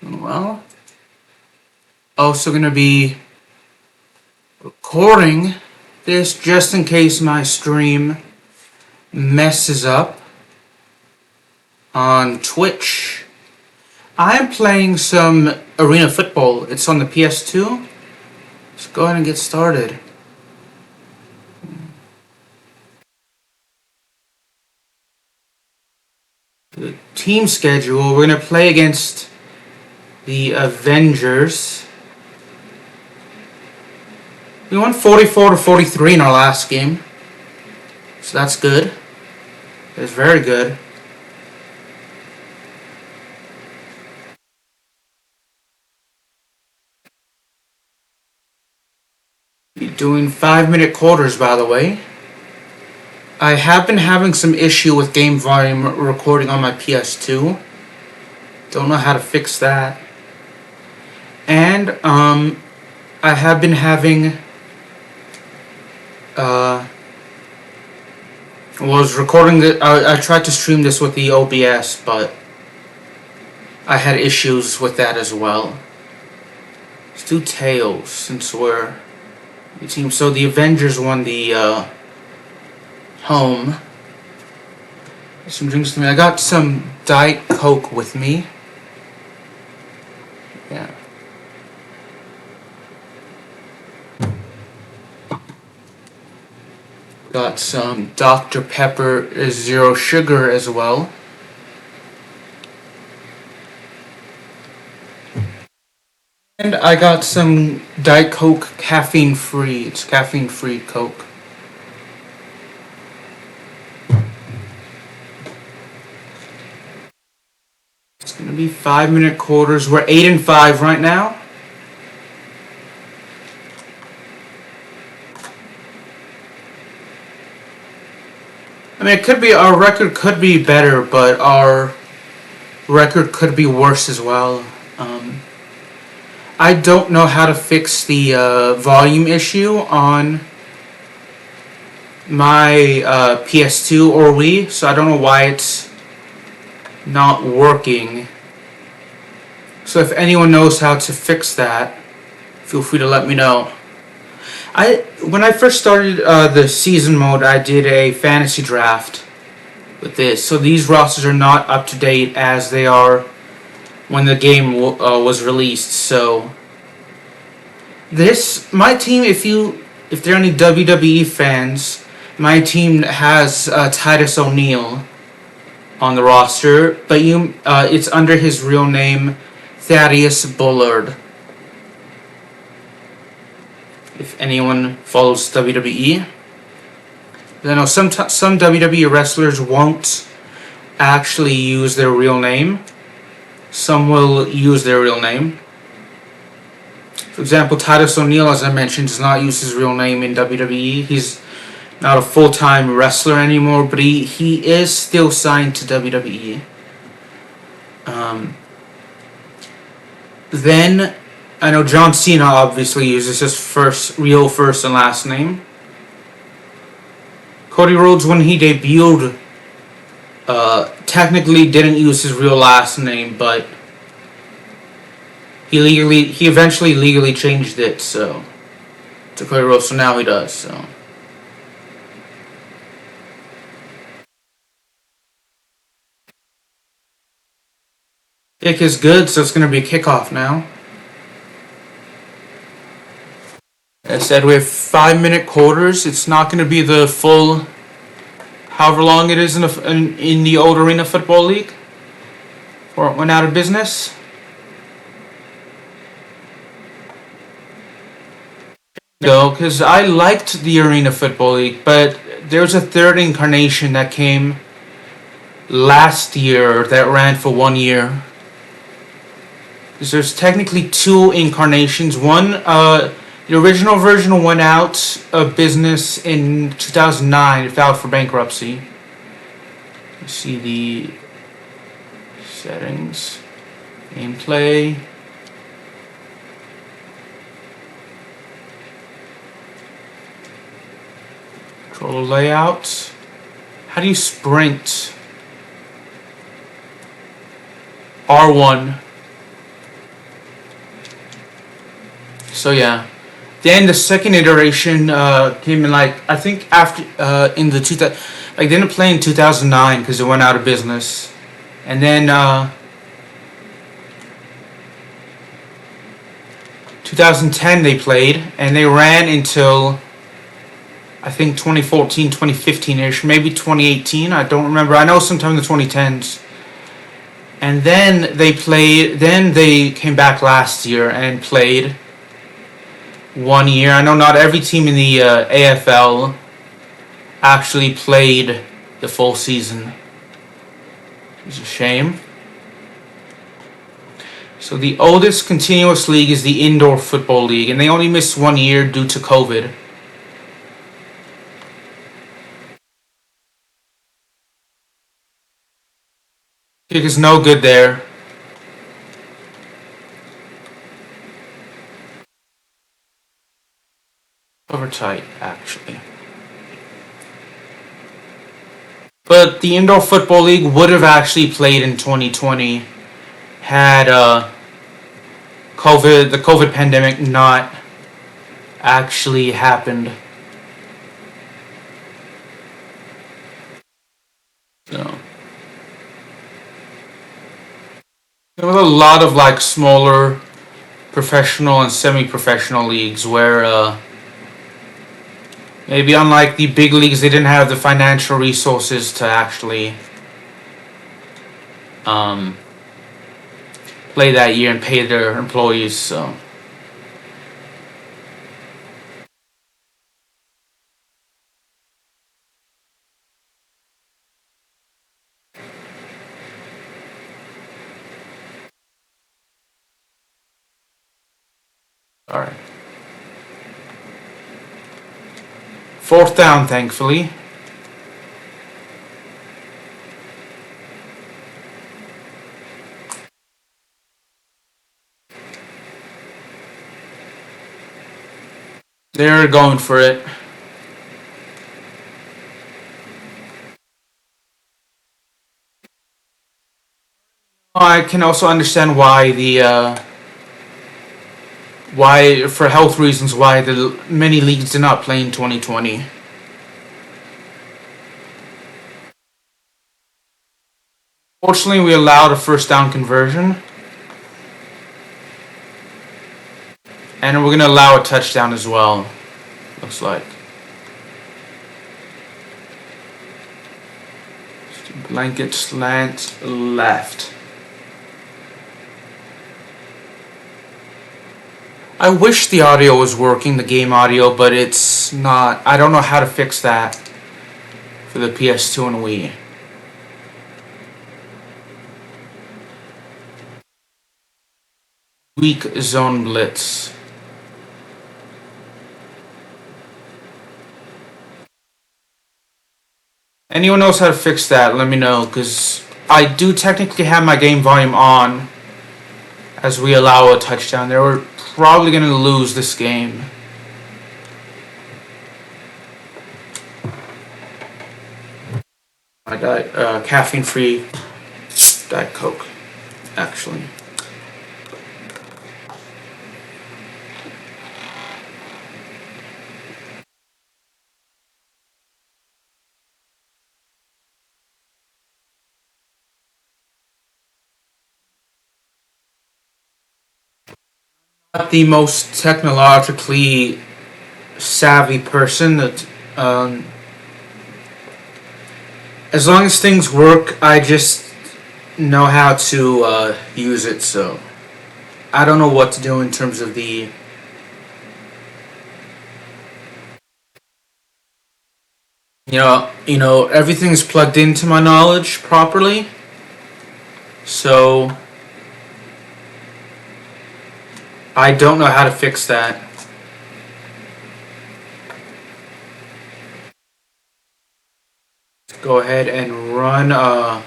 Well, also going to be recording this just in case my stream messes up on Twitch. I am playing some Arena Football. It's on the PS2. Let's go ahead and get started. The team schedule, we're going to play against the Avengers. We won 44-43 in our last game. So that's good. It's very good. Doing 5-minute quarters, by the way. I have been having some issue with game volume recording on my PS2. Don't know how to fix that. And I have been having was recording it. I tried to stream this with the OBS, but I had issues with that as well. Let's do Tails since we're the team. So the Avengers won the home. Some drinks to me. I got some Diet Coke with me. Yeah. Got some Dr. Pepper Zero Sugar as well. And I got some Diet Coke caffeine free. It's caffeine free Coke. It's gonna be 5-minute quarters. We're 8-5 right now. I mean, it could be, our record could be better, but our record could be worse as well. I don't know how to fix the volume issue on my PS2 or Wii, so I don't know why it's not working. So if anyone knows how to fix that, feel free to let me know. When I first started the season mode, I did a fantasy draft with this. So these rosters are not up to date as they are when the game was released. So my team, if there are any WWE fans, my team has Titus O'Neil on the roster, but it's under his real name, Thaddeus Bullard. If anyone follows WWE, I know some WWE wrestlers won't actually use their real name. Some will use their real name. For example, Titus O'Neil, as I mentioned, does not use his real name in WWE. He's not a full-time wrestler anymore, but he is still signed to WWE. Then I know John Cena obviously uses his real first and last name. Cody Rhodes, when he debuted, technically didn't use his real last name, but he eventually legally changed it to Cody Rhodes, so now he does. So. Kick is good, so it's going to be a kickoff now. As I said, we have 5-minute quarters. It's not going to be the full, however long it is in the old Arena Football League, before it went out of business. Go, because I liked the Arena Football League, but there's a third incarnation that came last year that ran for 1 year. Because there's technically 2 incarnations. One, the original version went out of business in 2009. It filed for bankruptcy. You see the settings, gameplay. Controller layout. How do you sprint? R1. So yeah. Then the second iteration came in like I think after in the 2000 like they didn't play in 2009 because it went out of business, and then 2010 they played and they ran until I think 2014, 2015ish, maybe 2018. I don't remember. I know sometime in the 2010s. And then they played. Then they came back last year and played 1 year. I know not every team in the AFL actually played the full season. It's a shame. So the oldest continuous league is the Indoor Football League, and they only missed 1 year due to COVID. Kick is no good there. Over tight, actually. But the Indoor Football League would have actually played in 2020 had the COVID pandemic not actually happened. So there was a lot of like smaller professional and semi-professional leagues where maybe unlike the big leagues, they didn't have the financial resources to actually play that year and pay their employees. So all right. Fourth down, thankfully. They're going for it. I can also understand why why for health reasons why the many leagues did not play in 2020. Fortunately, we allowed a first down conversion, and we're gonna allow a touchdown as well. Looks like. Blanket slant left. I wish the audio was working, the game audio, but it's not. I don't know how to fix that for the PS2 and Wii. Weak zone blitz. Anyone knows how to fix that, let me know, because I do technically have my game volume on as we allow a touchdown there. We're probably going to lose this game. I got caffeine-free Diet Coke, actually. Not the most technologically savvy person that as long as things work, I just know how to use it. So I don't know what to do in terms of the everything's plugged into my knowledge properly. So I don't know how to fix that. Go ahead and run how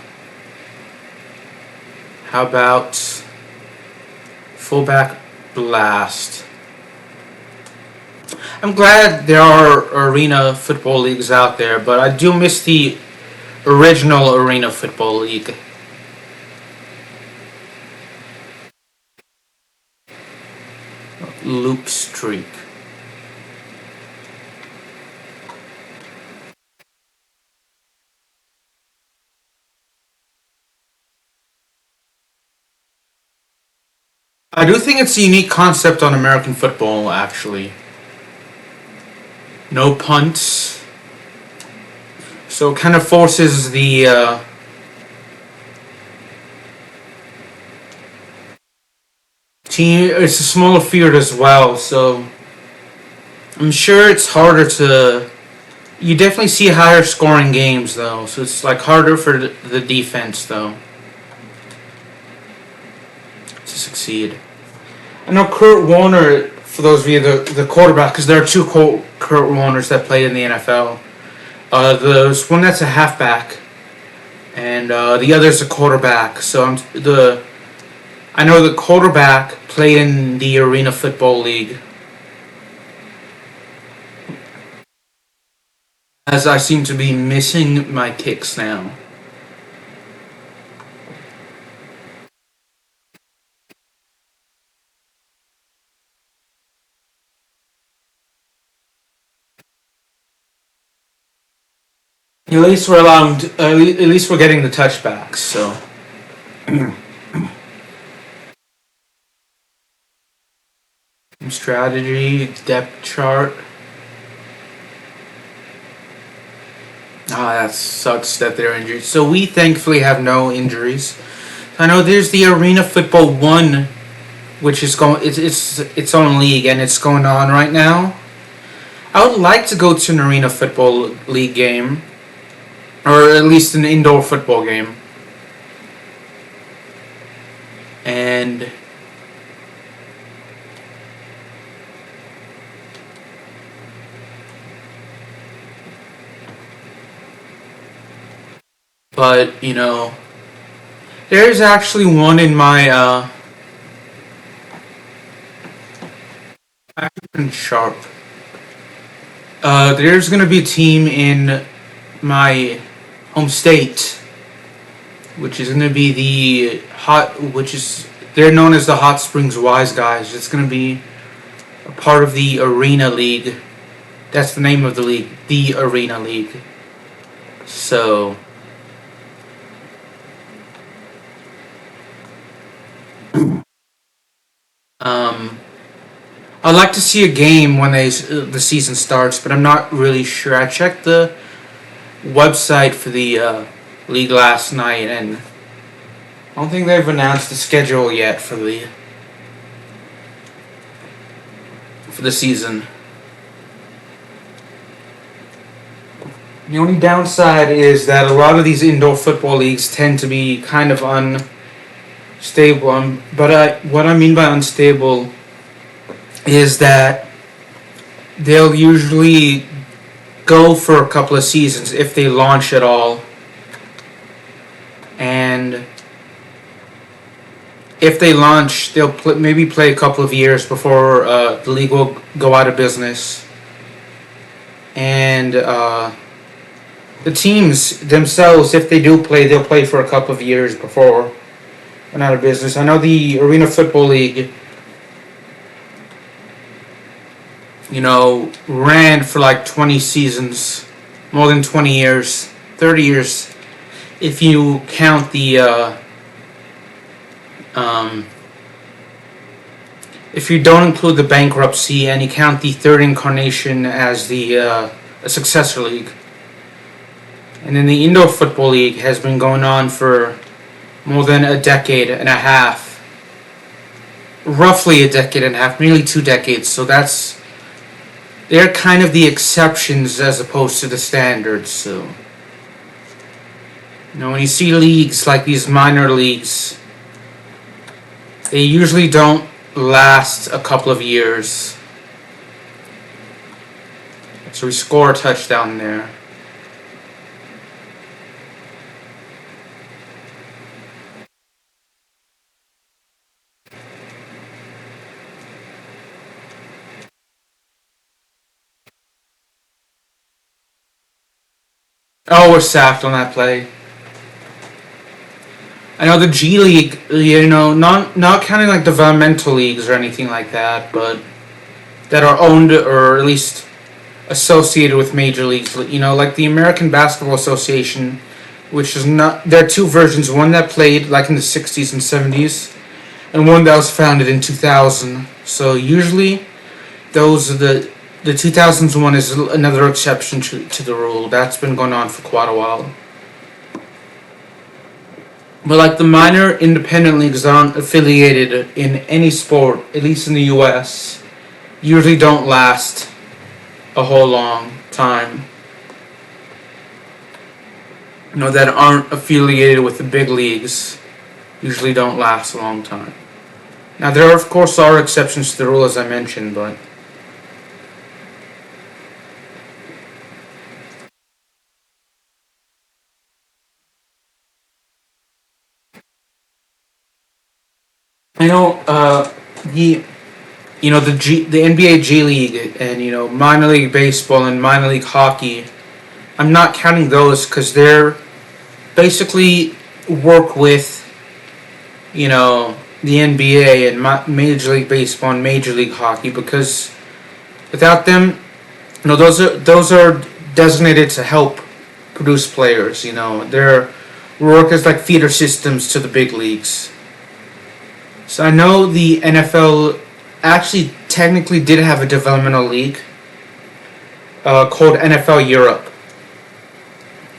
about fullback blast? I'm glad there are arena football leagues out there, but I do miss the original arena football league. Loop streak. I do think it's a unique concept on American football, actually. No punts. So it kind of forces the team. It's a smaller field as well, so I'm sure it's harder to. You definitely see higher scoring games, though, so it's like harder for the defense, though, to succeed. I know Kurt Warner, for those of you, the quarterback, because there are two Kurt Warners that played in the NFL. There's one that's a halfback, and the other's a quarterback. So I know the quarterback played in the Arena Football League. As I seem to be missing my kicks now. At least we're allowed. At least we're getting the touchbacks. So. Strategy, depth chart. That sucks that they're injured. So we thankfully have no injuries. I know there's the Arena Football 1, which is going. It's its own league and it's going on right now. I would like to go to an Arena Football League game, or at least an indoor football game. And but there's actually one in my Sharp. There's gonna be a team in my home state, which is gonna be they're known as the Hot Springs Wise Guys. It's gonna be a part of the Arena League. That's the name of the league, the Arena League. So. I'd like to see a game when the season starts, but I'm not really sure. I checked the website for the league last night, and I don't think they've announced the schedule yet for the season. The only downside is that a lot of these indoor football leagues tend to be kind of unstable. But what I mean by unstable is that they'll usually go for a couple of seasons if they launch at all. And if they launch, they'll maybe play a couple of years before the league will go out of business. And the teams themselves, if they do play, they'll play for a couple of years before went out of business. I know the Arena Football League ran for like 20 seasons, more than 20 years, 30 years, if you count if you don't include the bankruptcy and you count the third incarnation as a successor league. And then the Indoor Football League has been going on for more than a decade and a half. Roughly a decade and a half, nearly 2 decades, so they're kind of the exceptions as opposed to the standards. So, when you see leagues like these minor leagues, they usually don't last a couple of years. So we score a touchdown there. Oh, we're sacked on that play. I know the G League, not counting like developmental leagues or anything like that, but that are owned or at least associated with major leagues. Like the American Basketball Association, which is not. There are two versions. One that played like in the '60s and '70s, and one that was founded in 2000. So usually, those are the 2000s one is another exception to the rule. That's been going on for quite a while. But like the minor independent leagues that aren't affiliated in any sport, at least in the U.S., usually don't last a whole long time. That aren't affiliated with the big leagues usually don't last a long time. Now there of course are exceptions to the rule as I mentioned, but I know the NBA G League and minor league baseball and minor league hockey. I'm not counting those because they're basically work with the NBA and Major League Baseball and Major League Hockey, because without them, those are designated to help produce players. Their work is like feeder systems to the big leagues. So I know the NFL actually technically did have a developmental league called NFL Europe,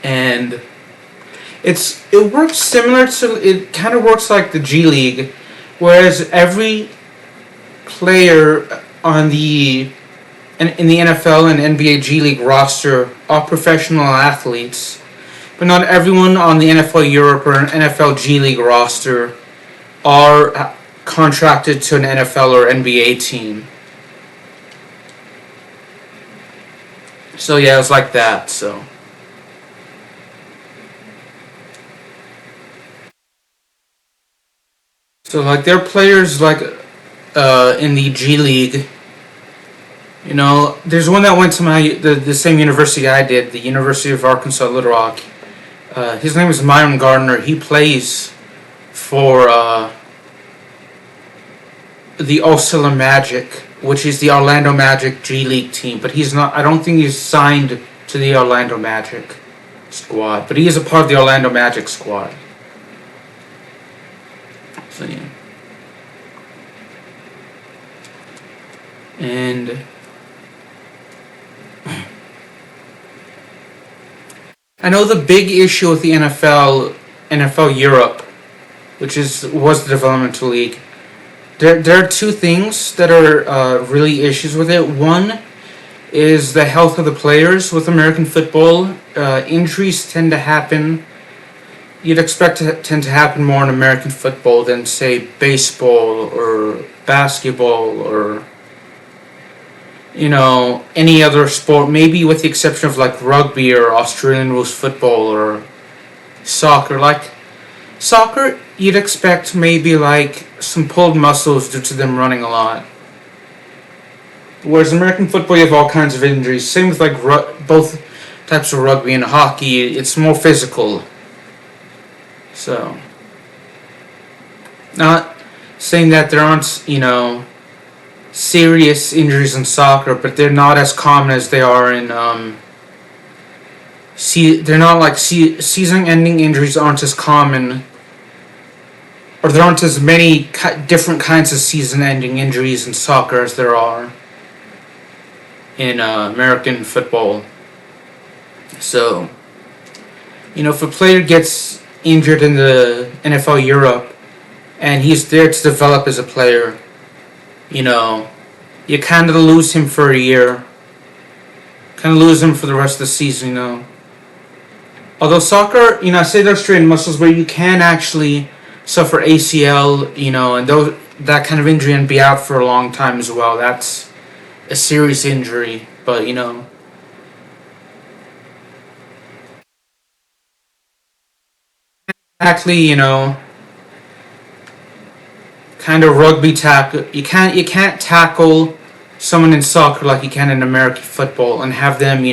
and it works similar to, it kind of works like the G League, whereas every player in the NFL and NBA G League roster are professional athletes, but not everyone on the NFL Europe or NFL G League roster are contracted to an NFL or NBA team. So yeah, it's like that. So like there are players like in the G League. There's one that went to the same university I did, the University of Arkansas Little Rock. His name is Myron Gardner. He plays for the Osceola Magic, which is the Orlando Magic G League team, but he's not. I don't think he's signed to the Orlando Magic squad, but he is a part of the Orlando Magic squad. So yeah. And I know the big issue with the NFL Europe, which was the developmental league. There are two things that are really issues with it. One is the health of the players. With American football, injuries tend to happen. You'd expect to tend to happen more in American football than, say, baseball or basketball or any other sport, maybe with the exception of like rugby or Australian rules football or soccer. Like soccer, you'd expect maybe like some pulled muscles due to them running a lot. Whereas American football, you have all kinds of injuries. Same with like both types of rugby and hockey. It's more physical. So, not saying that there aren't, serious injuries in soccer, but they're not as common as they are in they're not like season-ending injuries aren't as common, or there aren't as many different kinds of season-ending injuries in soccer as there are in American football. So, if a player gets injured in the NFL Europe and he's there to develop as a player, you kind of lose him for a year. Kind of lose him for the rest of the season, Although soccer, I say there's strained muscles where you can actually suffer ACL, and that kind of injury and be out for a long time as well. That's a serious injury, but exactly, kind of rugby tackle. You can't tackle someone in soccer like you can in American football and have them,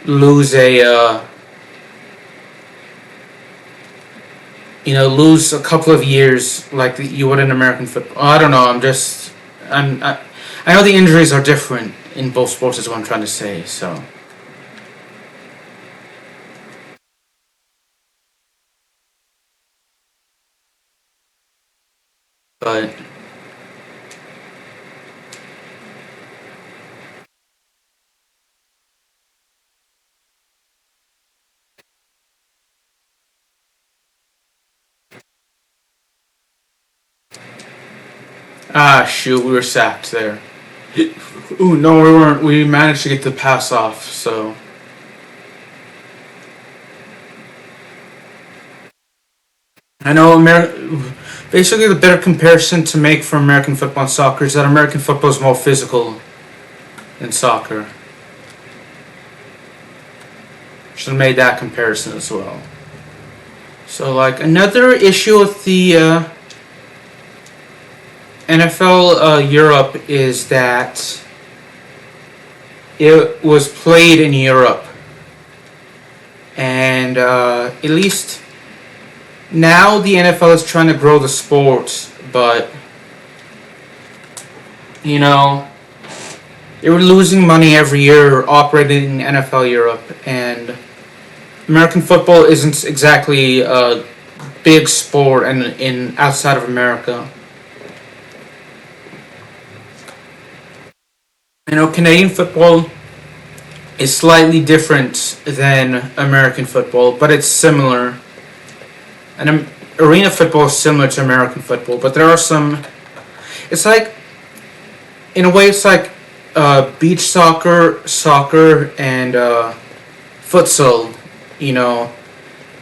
lose lose a couple of years like you would in American football. I don't know. I know the injuries are different in both sports. Is what I'm trying to say. So, but shoot, we were sacked there. Ooh, no, we weren't. We managed to get the pass off. So, I know basically, the better comparison to make for American football and soccer is that American football is more physical than soccer. Should have made that comparison as well. So, like, another issue with the NFL Europe is that it was played in Europe. And at least now the NFL is trying to grow the sport, but, they were losing money every year operating in NFL Europe, and American football isn't exactly a big sport in outside of America. Canadian football is slightly different than American football, but it's similar. And arena football is similar to American football, but there are some. It's like, in a way, it's like beach soccer, and futsal.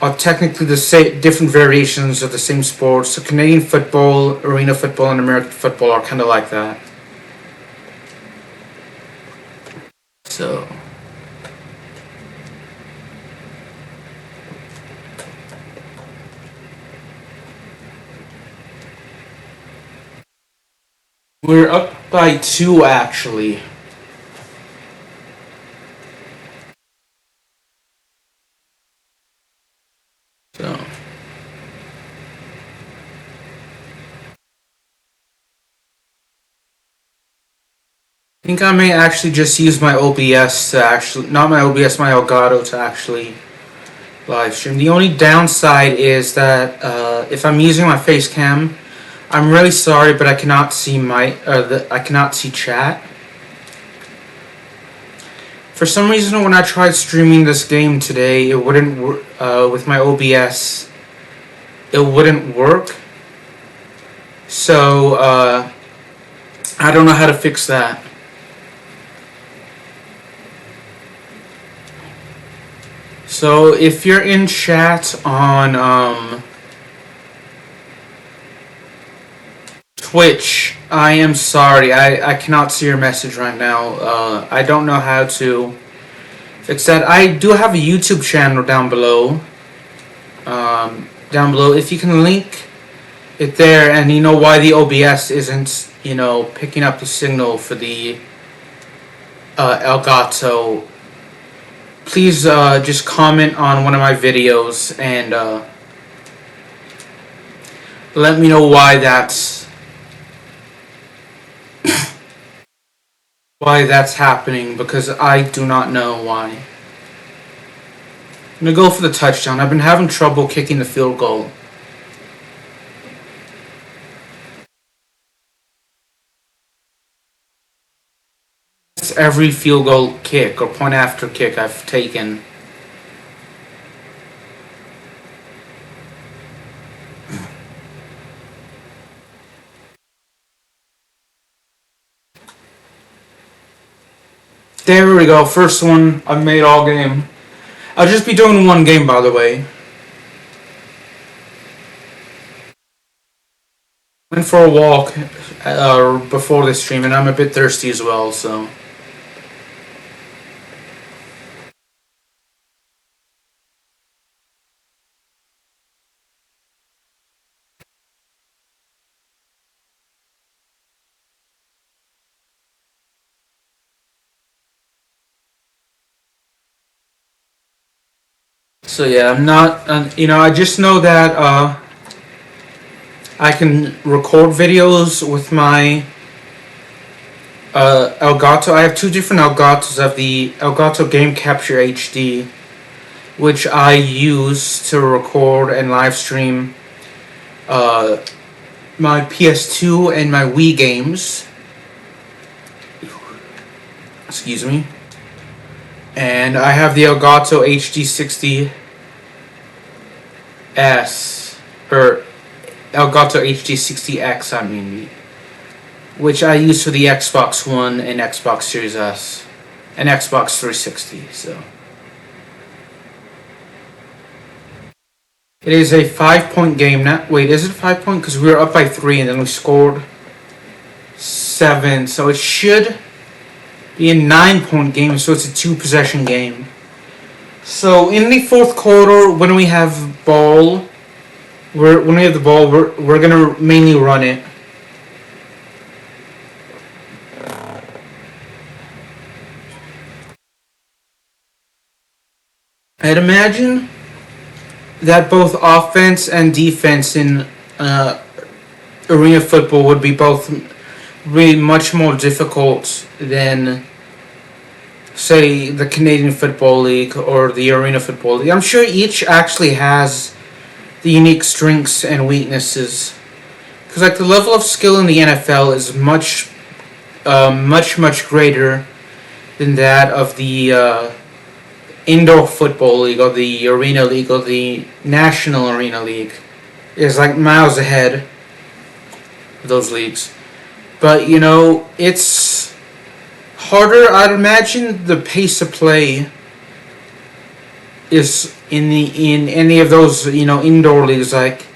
Are technically the same, different variations of the same sport. So Canadian football, arena football, and American football are kind of like that. So. We're up by 2, actually. So. I think I may actually just use my OBS to actually, not my OBS, my Elgato to actually live stream. The only downside is that if I'm using my face cam, I'm really sorry, but I cannot see I cannot see chat. For some reason, when I tried streaming this game today, it wouldn't work with my OBS. It wouldn't work. So I don't know how to fix that. So if you're in chat on Twitch, I am sorry. I cannot see your message right now. I don't know how to fix that. I do have a YouTube channel down below. If you can link it there, and you know why the OBS isn't, picking up the signal for the Elgato, please just comment on one of my videos and let me know why that's happening, because I do not know why. I'm going to go for the touchdown. I've been having trouble kicking the field goal. It's every field goal kick or point after kick I've taken. There we go. First one I've made all game. I'll just be doing one game, by the way. Went for a walk before this stream, and I'm a bit thirsty as well, so. So yeah, I'm not, I just know that I can record videos with my Elgato. I have two different Elgatos. I have the Elgato Game Capture HD, which I use to record and live stream my PS2 and my Wii games. Excuse me. And I have the Elgato HD60S, or Elgato HD60X, I mean, which I use for the Xbox One and Xbox Series S and Xbox 360. So it is a 5-point game. Now, wait, is it a 5-point? Because we were up by 3 and then we scored 7. So it should be a 9-point game. So it's a 2-possession game. So in the fourth quarter, when we have the ball, we're gonna mainly run it. I'd imagine that both offense and defense in arena football would be both really much more difficult than, say, the Canadian Football League or the Arena Football League. I'm sure each actually has the unique strengths and weaknesses. Because like the level of skill in the NFL is much greater than that of the Indoor Football League or the Arena League or the National Arena League. Is like miles ahead of those leagues. But you know, it's harder. I'd imagine the pace of play is in any of those, you know, indoor leagues like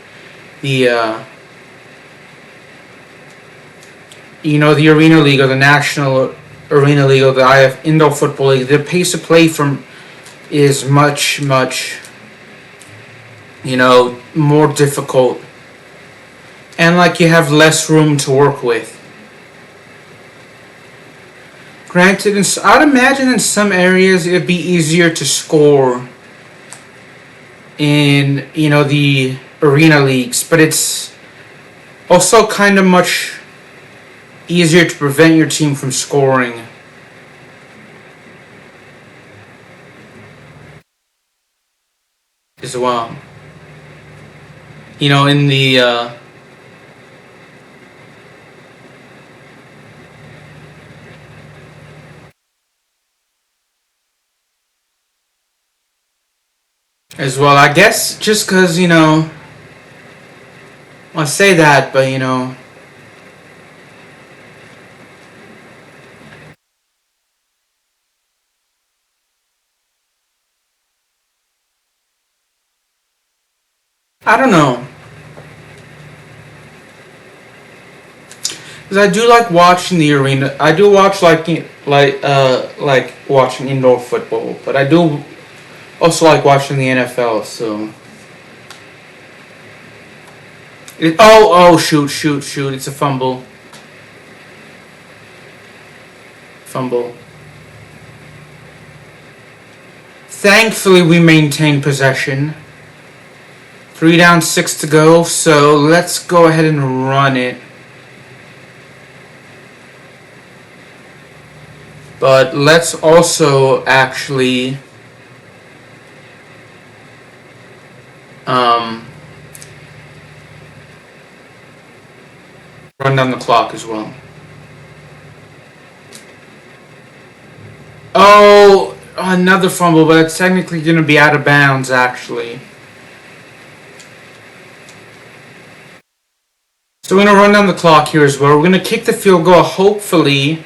the the Arena League or the National Arena League or the IF Indoor Football League. The pace of play is much more difficult, and like you have less room to work with. Granted, I'd imagine in some areas it'd be easier to score in, the arena leagues, but it's also kind of much easier to prevent your team from scoring. As well. In the as well, I guess just because, I say that, but, I don't know. Because I do like watching the arena. I do watch like watching indoor football, but I do also like watching the NFL. So, shoot! It's a fumble. Thankfully, we maintain possession. 3 down, 6 to go. So let's go ahead and run it. But let's also actually run down the clock as well. Oh, another fumble, but it's technically going to be out of bounds, actually. So we're going to run down the clock here as well. We're going to kick the field goal. Hopefully,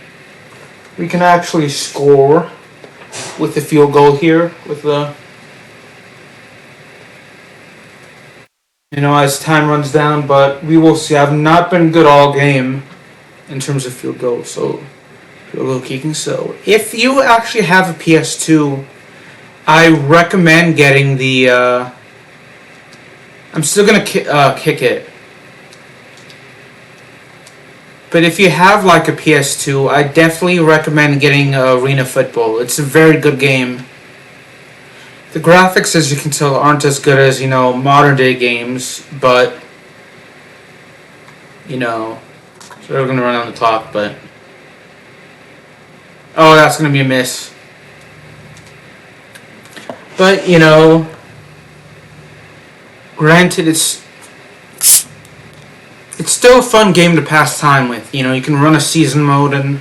we can actually score with the field goal here. With the, as time runs down. But we will see. I've not been good all game in terms of field goal. So, field goal kicking. So, if you actually have a PS2, I recommend getting the... I'm still going to kick it. But if you have like a PS2, I definitely recommend getting Arena Football. It's a very good game. The graphics, as you can tell, aren't as good as, modern day games, but you know, so they're gonna run on the clock, but oh, that's gonna be a miss. But you know, granted, it's still a fun game to pass time with. You know, you can run a season mode and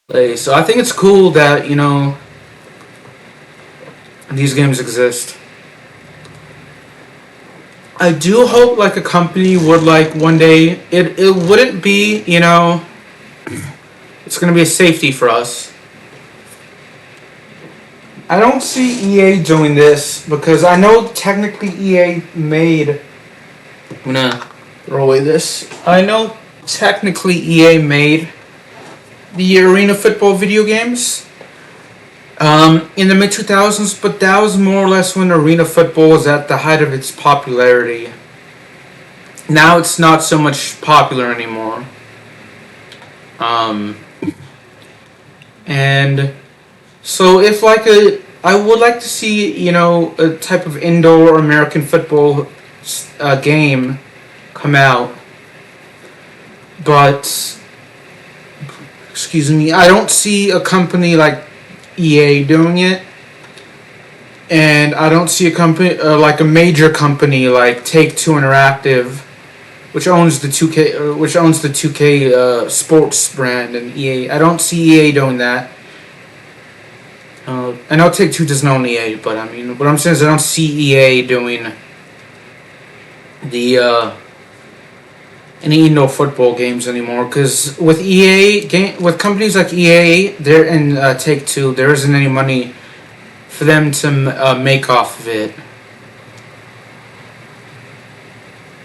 play. So I think it's cool that, you know, these games exist. I do hope like a company would like one day it wouldn't be, you know, it's gonna be a safety for us. I don't see EA doing this because I know technically EA made. I'm gonna throw away this. I know technically EA made the Arena Football video games in the mid 2000s, but that was more or less when Arena Football was at the height of its popularity. Now it's not so much popular anymore. And so if like I would like to see, you know, a type of indoor American football game come out, but excuse me, I don't see a company like EA doing it, and I don't see a company like a major company like Take-Two Interactive, which owns the 2K sports brand, and EA. I don't see EA doing that. I know Take-Two doesn't own EA, but I mean, what I'm saying is I don't see EA doing the any indoor football games anymore. Because with with companies like EA, there and Take-Two, there isn't any money for them to make off of it.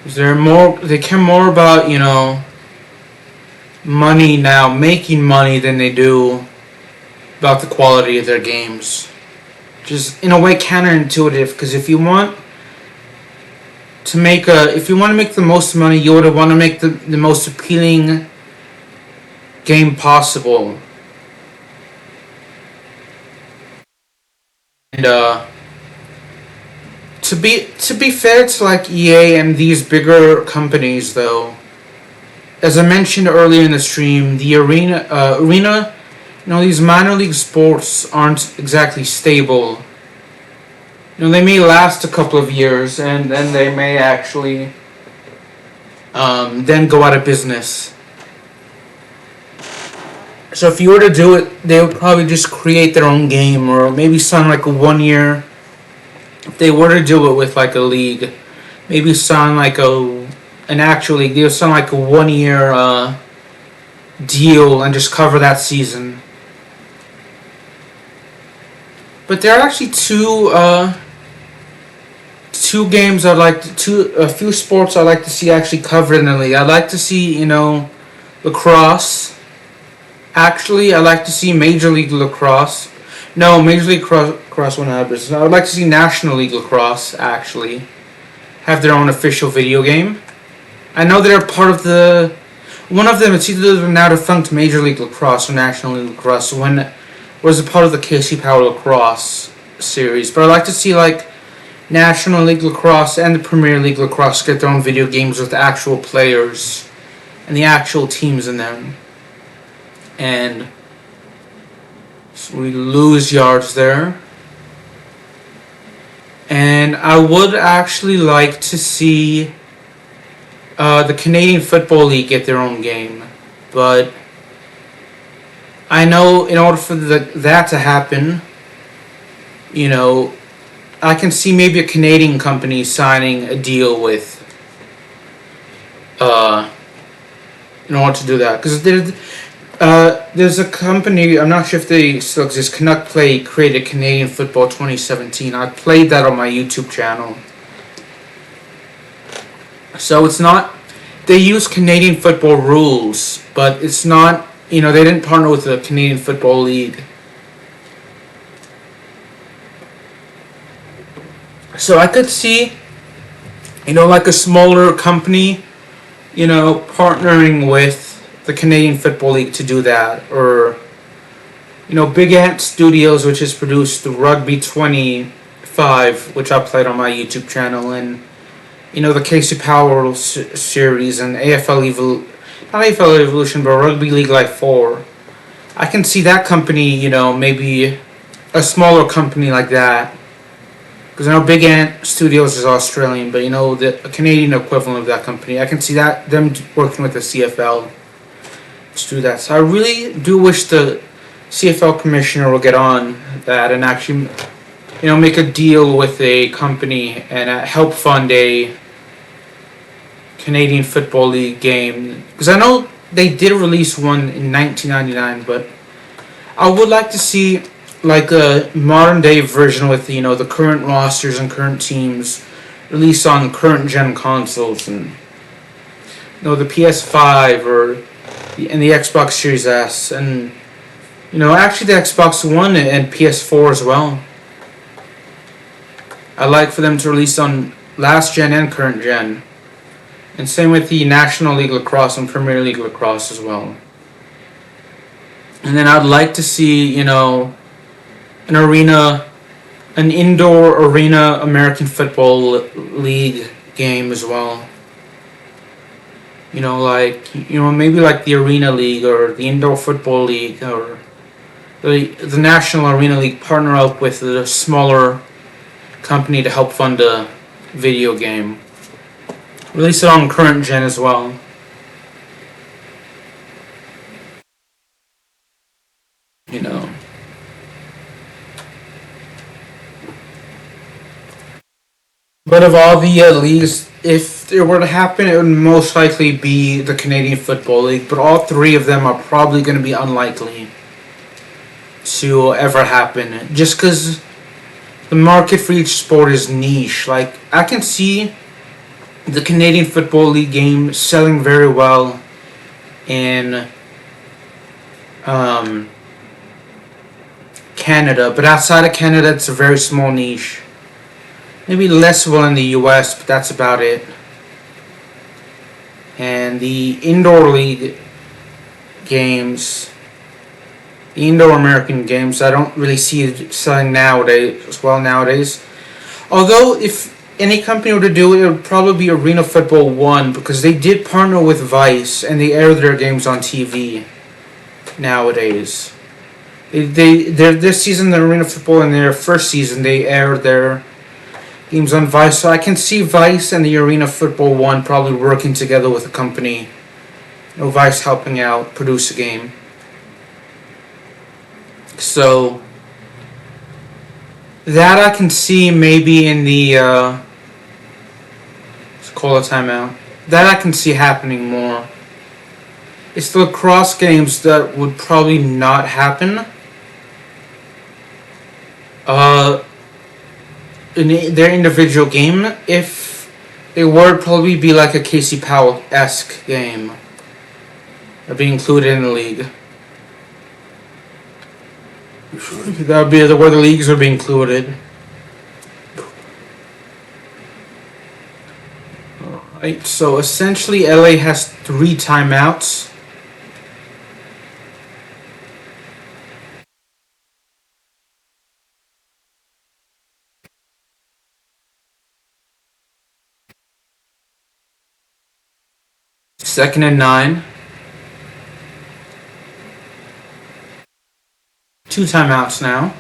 They care more about, you know, money now, making money, than they do about the quality of their games. Which is in a way counterintuitive, because if you want to make the most money, you would want to make the most appealing game possible. And to be fair to like EA and these bigger companies, though, as I mentioned earlier in the stream, the arena, you know, these minor league sports aren't exactly stable. You know, they may last a couple of years, and then they may actually then go out of business. So if you were to do it, they would probably just create their own game, or maybe sign like a 1 year. If they were to do it with like a league, maybe sign like an actual league. They would sign like a 1 year deal and just cover that season. But there are actually two games a few sports I'd like to see actually covered in the league. I'd like to see, you know, lacrosse. Actually, I'd like to see Major League Lacrosse. No, Major League Lacrosse won't have business. I would like to see National League Lacrosse actually have their own official video game. I know they're part of one of them. It's either the now defunct Major League Lacrosse or National League Lacrosse. When was a part of the Casey Power Lacrosse series, but I'd like to see like National League Lacrosse and the Premier League Lacrosse get their own video games with the actual players and the actual teams in them. And so we lose yards there. And I would actually like to see the Canadian Football League get their own game, but I know in order for that to happen, you know, I can see maybe a Canadian company signing a deal with, in order to do that. Because there's a company, I'm not sure if they still exist, Canuck Play created Canadian Football 2017. I played that on my YouTube channel. So it's not, they use Canadian football rules, but it's not, you know, they didn't partner with the Canadian Football League. So I could see, you know, like a smaller company, you know, partnering with the Canadian Football League to do that. Or, you know, Big Ant Studios, which has produced the Rugby 25, which I played on my YouTube channel, and the Casey Powell series and not AFL Evolution, but Rugby League Life 4. I can see that company, maybe a smaller company like that. Because I know Big Ant Studios is Australian, but the Canadian equivalent of that company. I can see them working with the CFL to do that. So I really do wish the CFL commissioner will get on that and actually, make a deal with a company and help fund a Canadian Football League game. Because I know they did release one in 1999, but I would like to see like a modern day version with the current rosters and current teams released on current gen consoles, and the PS5 and the Xbox Series S, and actually the Xbox One and PS4 as well. I'd like for them to release on last gen and current gen, and same with the National League Lacrosse and Premier League Lacrosse as well. And then I'd like to see an indoor arena American Football League game as well. Maybe like the Arena League or the Indoor Football League or the National Arena League partner up with a smaller company to help fund a video game. Release it on current gen as well. But of all the leagues, if it were to happen, it would most likely be the Canadian Football League. But all three of them are probably going to be unlikely to ever happen. Just because the market for each sport is niche. Like, I can see the Canadian Football League game selling very well in Canada. But outside of Canada, it's a very small niche. Maybe less well in the US, but that's about it. And the indoor league games, the indoor American games, I don't really see it selling nowadays. Although, if any company were to do it, it would probably be Arena Football 1, because they did partner with Vice, and they air their games on TV nowadays. This season, the Arena Football, in their first season, they aired their games on Vice, so I can see Vice and the Arena Football 1 probably working together with a company. Vice helping out produce a game. So that I can see maybe in the let's call a timeout. That I can see happening more. It's the lacrosse games that would probably not happen. In their individual game, if it would probably be like a Casey Powell-esque game that'd be included in the league. That would be where the leagues would be included. Alright, so essentially LA has 3 timeouts. Second and 9. 2 timeouts now.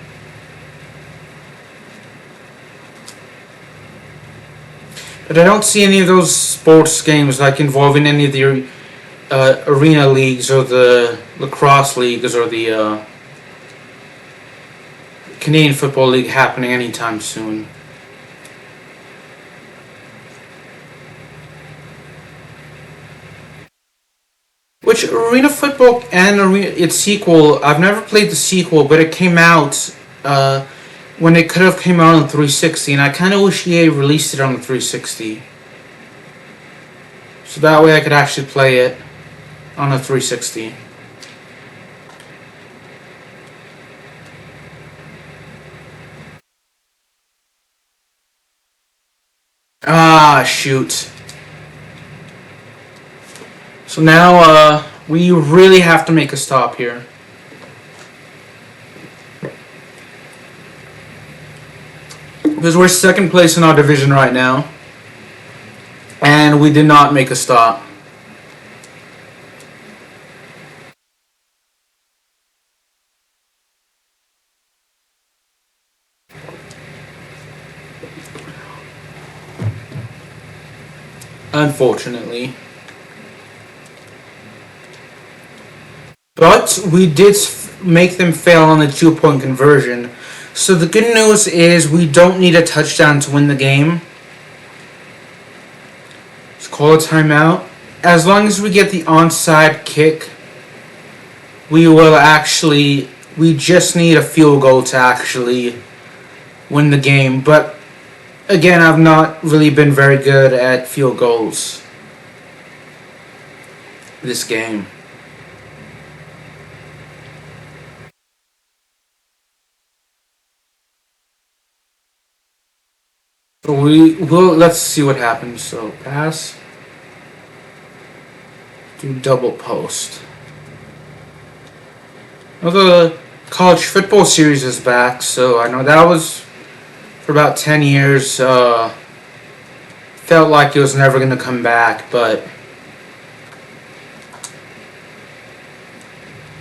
But I don't see any of those sports games like involving any of the arena leagues or the lacrosse leagues or the Canadian Football League happening anytime soon. Which Arena Football and its sequel, I've never played the sequel, but it came out when it could have came out on 360, and I kind of wish EA released it on the 360. So that way I could actually play it on a 360. Ah, shoot. So now, we really have to make a stop here. Because we're second place in our division right now. And we did not make a stop. Unfortunately. But we did make them fail on the 2-point conversion. So the good news is we don't need a touchdown to win the game. Let's call a timeout. As long as we get the onside kick, we just need a field goal to actually win the game. But again, I've not really been very good at field goals this game. So let's see what happens. So pass. Do double post. Well, the college football series is back, so I know that was for about 10 years. Felt like it was never going to come back, but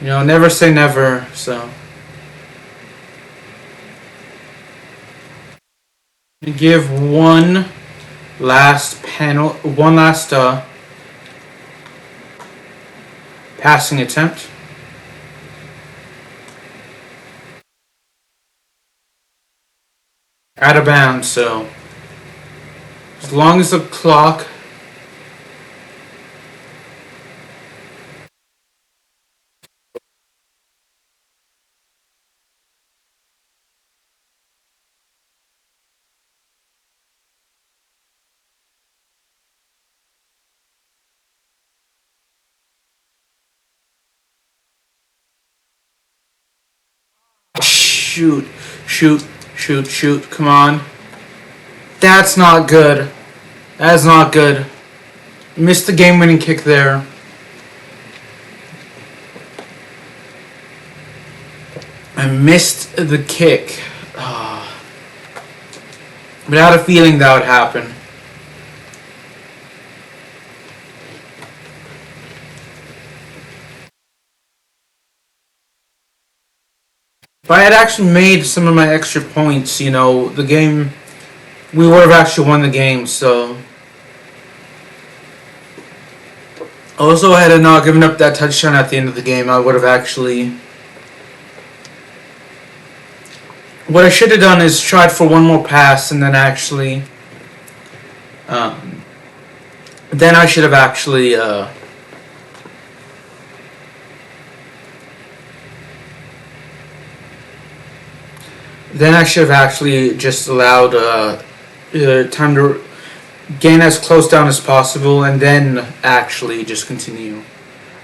never say never. So give one last passing attempt. Out of bounds, so as long as the clock shoot, come on. That's not good. That's not good. Missed the game-winning kick there. I missed the kick. But I had a feeling that would happen. If I had actually made some of my extra points, the game, we would have actually won the game, so. Also, had I not given up that touchdown at the end of the game, I would have actually. What I should have done is tried for one more pass and then actually. Then I should have actually. Then I should have actually just allowed time to gain as close down as possible and then actually just continue.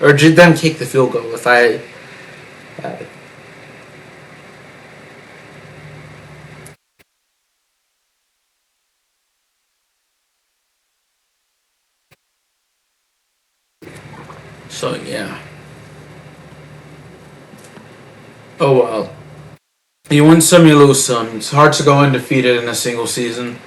Or then kick the field goal if I had it. So, yeah. Oh well. You win some, you lose some. It's hard to go undefeated in a single season.